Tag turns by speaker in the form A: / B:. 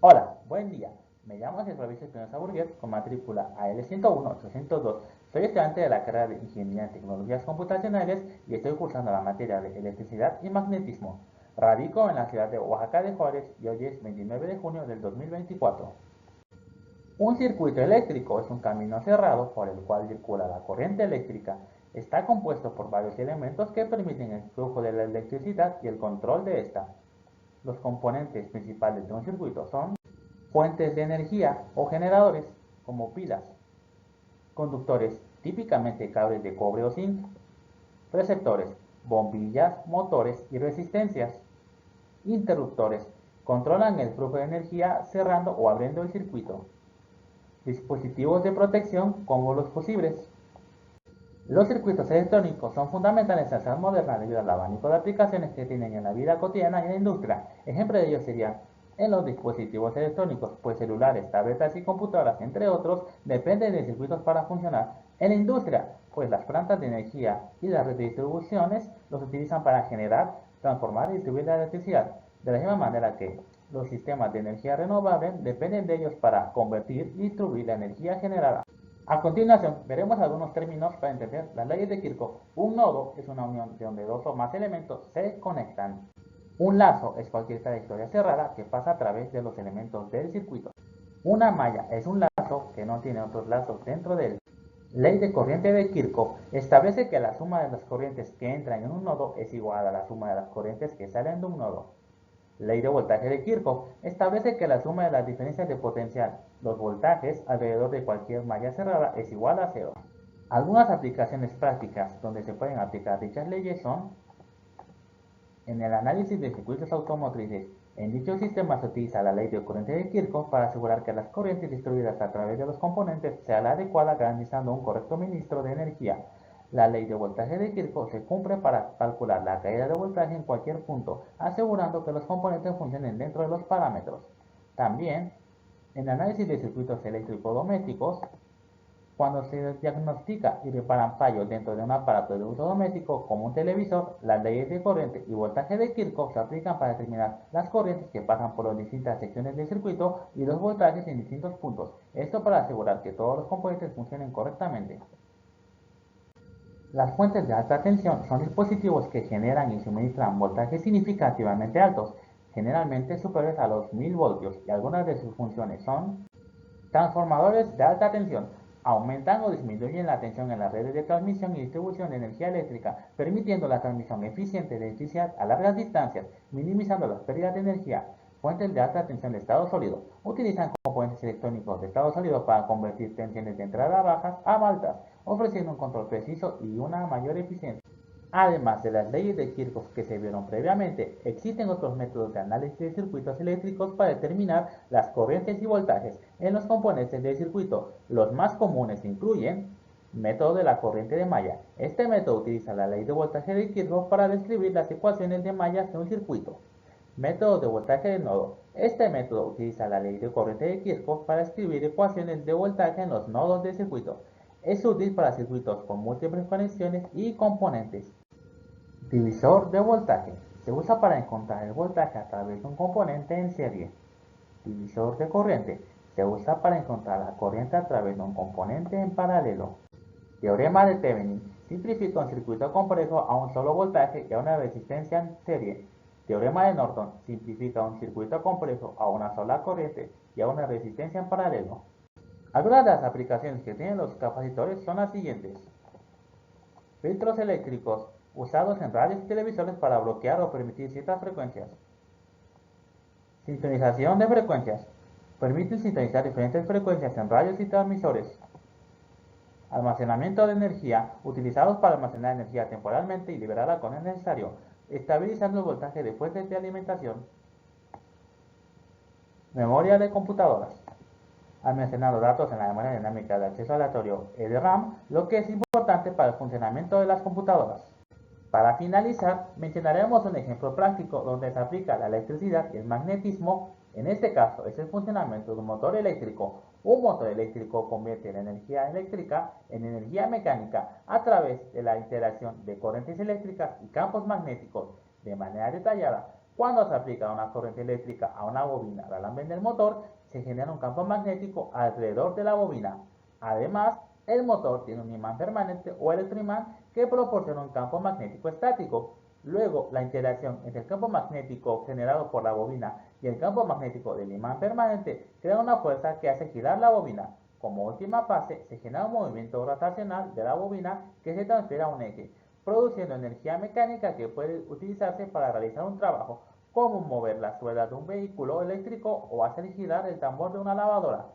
A: Hola, buen día. Me llamo Jesús Luis Espinosa Burguet con matrícula AL101-802. Soy estudiante de la carrera de Ingeniería en Tecnologías Computacionales y estoy cursando la materia de Electricidad y Magnetismo. Radico en la ciudad de Oaxaca de Juárez y hoy es 29 de junio del 2024. Un circuito eléctrico es un camino cerrado por el cual circula la corriente eléctrica. Está compuesto por varios elementos que permiten el flujo de la electricidad y el control de esta. Los componentes principales de un circuito son fuentes de energía o generadores, como pilas, conductores, típicamente cables de cobre o zinc, receptores, bombillas, motores y resistencias, interruptores, controlan el flujo de energía cerrando o abriendo el circuito, dispositivos de protección como los fusibles. Los circuitos electrónicos son fundamentales en la sociedad moderna debido al abanico de aplicaciones que tienen en la vida cotidiana y en la industria. Ejemplo de ello sería en los dispositivos electrónicos, pues celulares, tabletas y computadoras, entre otros, dependen de circuitos para funcionar. En la industria, pues las plantas de energía y las redes de distribuciones los utilizan para generar, transformar y distribuir la electricidad. De la misma manera que los sistemas de energía renovable dependen de ellos para convertir y distribuir la energía generada. A continuación, veremos algunos términos para entender las leyes de Kirchhoff. Un nodo es una unión de donde dos o más elementos se conectan. Un lazo es cualquier trayectoria cerrada que pasa a través de los elementos del circuito. Una malla es un lazo que no tiene otros lazos dentro de él. Ley de corriente de Kirchhoff establece que la suma de las corrientes que entran en un nodo es igual a la suma de las corrientes que salen de un nodo. Ley de voltaje de Kirchhoff establece que la suma de las diferencias de potencial, los voltajes, alrededor de cualquier malla cerrada es igual a cero. Algunas aplicaciones prácticas donde se pueden aplicar dichas leyes son en el análisis de circuitos automotrices. En dicho sistema se utiliza la ley de corriente de Kirchhoff para asegurar que las corrientes distribuidas a través de los componentes sea la adecuada, garantizando un correcto suministro de energía. La ley de voltaje de Kirchhoff se cumple para calcular la caída de voltaje en cualquier punto, asegurando que los componentes funcionen dentro de los parámetros. También, en análisis de circuitos eléctrico-domésticos, cuando se diagnostica y reparan fallos dentro de un aparato de uso doméstico como un televisor, las leyes de corriente y voltaje de Kirchhoff se aplican para determinar las corrientes que pasan por las distintas secciones del circuito y los voltajes en distintos puntos. Esto para asegurar que todos los componentes funcionen correctamente. Las fuentes de alta tensión son dispositivos que generan y suministran voltajes significativamente altos, generalmente superiores a los 1000 voltios, y algunas de sus funciones son transformadores de alta tensión. Aumentan o disminuyen la tensión en las redes de transmisión y distribución de energía eléctrica, permitiendo la transmisión eficiente de electricidad a largas distancias, minimizando las pérdidas de energía. Fuentes de alta tensión de estado sólido. Utilizan componentes electrónicos de estado sólido para convertir tensiones de entrada bajas a altas, ofreciendo un control preciso y una mayor eficiencia. Además de las leyes de Kirchhoff que se vieron previamente, existen otros métodos de análisis de circuitos eléctricos para determinar las corrientes y voltajes en los componentes del circuito. Los más comunes incluyen método de la corriente de malla. Este método utiliza la ley de voltaje de Kirchhoff para describir las ecuaciones de mallas de un circuito. Método de voltaje de nodo. Este método utiliza la ley de corriente de Kirchhoff para escribir ecuaciones de voltaje en los nodos del circuito. Es útil para circuitos con múltiples conexiones y componentes. Divisor de voltaje. Se usa para encontrar el voltaje a través de un componente en serie. Divisor de corriente. Se usa para encontrar la corriente a través de un componente en paralelo. Teorema de Thevenin. Simplifica un circuito complejo a un solo voltaje y a una resistencia en serie. Teorema de Norton. Simplifica un circuito complejo a una sola corriente y a una resistencia en paralelo. Algunas de las aplicaciones que tienen los capacitores son las siguientes. Filtros eléctricos usados en radios y televisores para bloquear o permitir ciertas frecuencias. Sincronización de frecuencias. Permiten sintonizar diferentes frecuencias en radios y transmisores. Almacenamiento de energía, utilizados para almacenar energía temporalmente y liberarla cuando es necesario, estabilizando el voltaje de fuentes de alimentación. Memoria de computadoras. Almacenando datos en la memoria dinámica de acceso aleatorio (EDRAM), lo que es importante para el funcionamiento de las computadoras. Para finalizar, mencionaremos un ejemplo práctico donde se aplica la electricidad y el magnetismo. En este caso es el funcionamiento de un motor eléctrico. Un motor eléctrico convierte la energía eléctrica en energía mecánica a través de la interacción de corrientes eléctricas y campos magnéticos. De manera detallada, Cuando se aplica una corriente eléctrica a una bobina de alambre en el motor, se genera un campo magnético alrededor de la bobina. Además, el motor tiene un imán permanente o electroimán que proporciona un campo magnético estático. Luego, la interacción entre el campo magnético generado por la bobina y el campo magnético del imán permanente crea una fuerza que hace girar la bobina. Como última fase, se genera un movimiento rotacional de la bobina que se transfiere a un eje, produciendo energía mecánica que puede utilizarse para realizar un trabajo como mover la suela de un vehículo eléctrico o hacer girar el tambor de una lavadora.